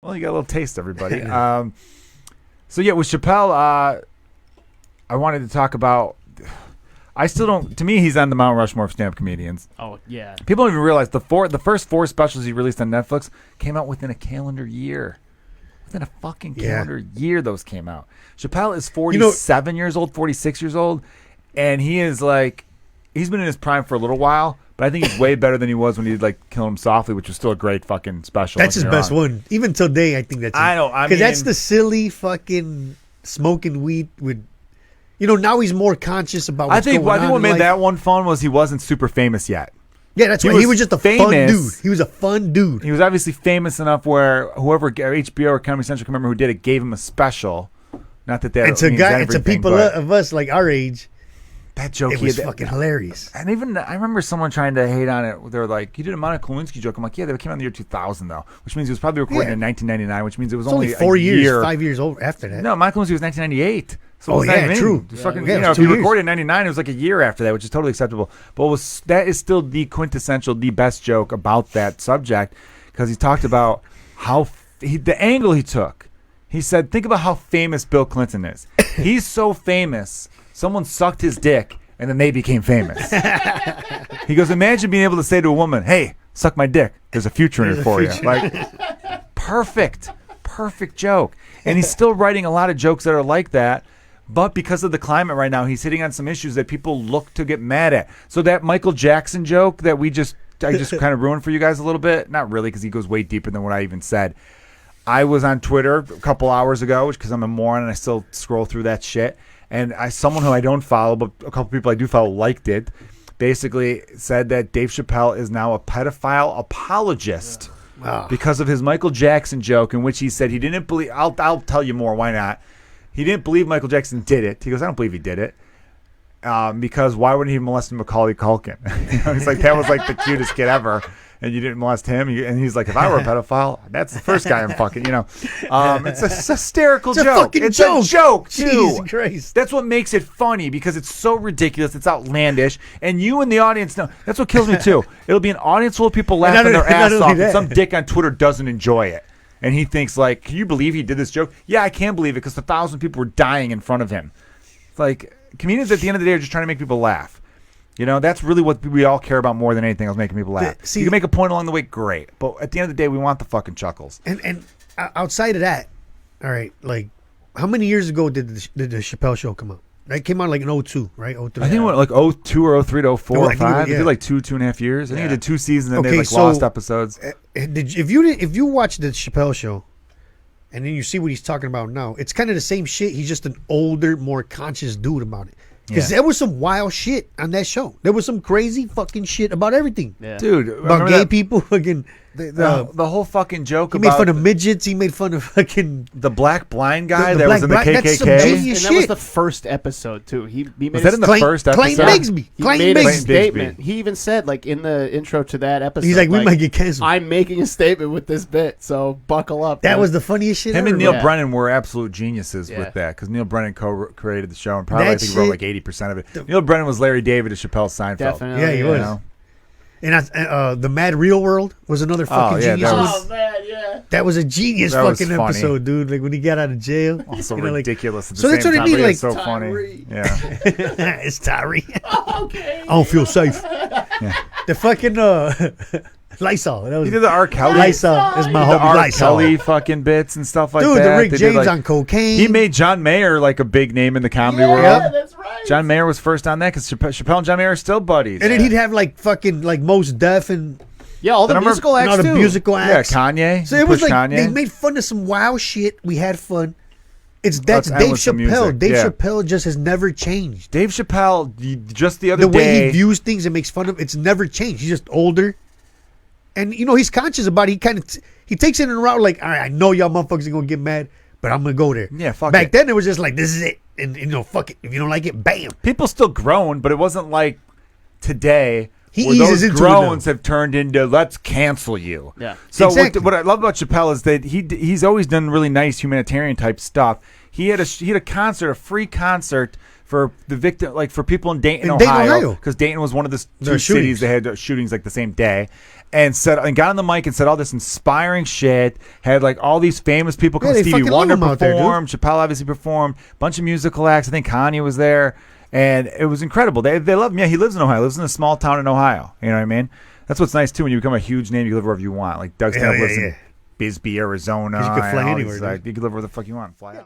Well, you got a little taste, everybody. So yeah, with Chappelle, I wanted to talk about. I still don't. To me, he's on the Mount Rushmore of stand-up comedians. Oh yeah. People don't even realize the first 4 specials he released on Netflix came out within a calendar year. Within a fucking calendar year, those came out. Chappelle is 47 years old, 46 years old, and he is like, he's been in his prime for a little while. But I think he's way better than he was when he did like Kill Him Softly, which was still a great fucking special. That's his best one. Even today, I think that's. I know. Because that's the silly fucking smoking weed with. Now he's more conscious about what's going on. I think what made that one fun was he wasn't super famous yet. Yeah, that's right. He was just a fun dude. He was a fun dude. He was obviously famous enough where whoever HBO or Comedy Central, I can't remember who did it, gave him a special. Not that that means everything, to people of us like our age. That joke, it was fucking hilarious. And even I remember someone trying to hate on it. They were like, "You did a Monica Lewinsky joke." I'm like, "Yeah, that came out in the year 2000, though," which means it was probably recorded in 1999, which means it was only 4 years, 5 years old after that. No, Monica Lewinsky was 1998. So true. If you recorded in 99, it was like a year after that, which is totally acceptable. But that is still the quintessential, the best joke about that subject, because he talked about how the angle he took. He said, "Think about how famous Bill Clinton is. He's so famous. Someone sucked his dick, and then they became famous." He goes, "Imagine being able to say to a woman, 'Hey, suck my dick. There's a future in it for you.'" Like, perfect joke. And he's still writing a lot of jokes that are like that. But because of the climate right now, he's hitting on some issues that people look to get mad at. So that Michael Jackson joke that I just kind of ruined for you guys a little bit. Not really, because he goes way deeper than what I even said. I was on Twitter a couple hours ago, because I'm a moron and I still scroll through that shit. And someone who I don't follow, but a couple people I do follow liked it, basically said that Dave Chappelle is now a pedophile apologist because of his Michael Jackson joke, in which he said he didn't believe. I'll tell you more. Why not? He didn't believe Michael Jackson did it. He goes, "I don't believe he did it." Because why wouldn't he molest Macaulay Culkin? He's like, that was like the cutest kid ever, and you didn't molest him. And he's like, if I were a pedophile, that's the first guy I'm fucking. It's a hysterical joke. It's a joke too. Jesus Christ. That's what makes it funny, because it's so ridiculous. It's outlandish, and you in the audience know. That's what kills me too. It'll be an audience full of people laughing their ass off, and some dick on Twitter doesn't enjoy it. And he thinks, like, can you believe he did this joke? Yeah, I can believe it, because 1,000 people were dying in front of him. It's like, comedians at the end of the day are just trying to make people laugh. That's really what we all care about more than anything else, making people laugh. You can make a point along the way, great. But at the end of the day, we want the fucking chuckles. And outside of that, all right, like, how many years ago did the Chappelle Show come out? That came out like in 02, right? 03. I think it went like 02 or 03 to 04 or 5. It did like 2.5 years. I think it did 2 seasons, and they had lost episodes. If you watch the Chappelle Show, and then you see what he's talking about now, it's kind of the same shit. He's just an older, more conscious dude about it. Because there was some wild shit on that show. There was some crazy fucking shit about everything. Yeah. Dude, about gay people. Fucking the whole fucking joke about... He made fun of midgets. He made fun of fucking... The black blind guy that was in the KKK. That's some genius shit. That was the first episode, too. He made was that in the first episode? Clay made a Bigsby. statement. He even said, like, in the intro to that episode... He's like, we might get canceled. I'm making a statement with this bit, so buckle up. That was the funniest shit Him ever. and Neil Brennan were absolute geniuses with that, because Neil Brennan co-created the show, and probably I think wrote like 80% of it. Neil Brennan was Larry David of Chappelle's Seinfeld. Definitely. Yeah, he was. And the Mad Real World was another fucking genius. That was a genius fucking episode, dude. Like when he got out of jail. Also ridiculous. So that's what I mean. Like, so funny. Yeah. It's Tyree. Okay. I don't feel safe. Yeah. The fucking Lysol. He did the R. Kelly. Lysol is my homie. R. Kelly fucking bits and stuff like that. Dude, the Rick James on cocaine. He made John Mayer like a big name in the comedy world. Yeah, that's right. John Mayer was first on that, because Chappelle and John Mayer are still buddies. And then he'd have like fucking like Most Def and... Yeah, all the musical acts all the too. musical acts. Yeah, Kanye. So it was like Kanye. they made fun of some wild shit. We had fun. That's Dave Chappelle. Dave Chappelle just has never changed. Dave Chappelle, just the other day, the way he views things and makes fun of it's never changed. He's just older, and he's conscious about it. He kind of he takes it in a route like, all right, I know y'all motherfuckers are gonna get mad, but I'm gonna go there. Yeah, fuck Back it. then it was just like, this is it, and fuck it. If you don't like it, bam. People still groan, but it wasn't like today. He where eases those into groans it have turned into let's cancel you. Yeah. So exactly. what I love about Chappelle is that he's always done really nice humanitarian type stuff. He had a concert, a free concert for the victim, like for people in Dayton, Dayton, Ohio, because Dayton was one of the two cities that had shootings like the same day, and got on the mic and said all this inspiring shit. Had like all these famous people come. Stevie Wonder performed, Chappelle obviously performed, a bunch of musical acts. I think Kanye was there, and it was incredible. They love him. Yeah, he lives in Ohio. Lives in a small town in Ohio. You know what I mean? That's what's nice too. When you become a huge name, you can live wherever you want. Like Doug Stanhope lives in Bisbee, Arizona. You can fly anywhere. You can live where the fuck you want. Fly out.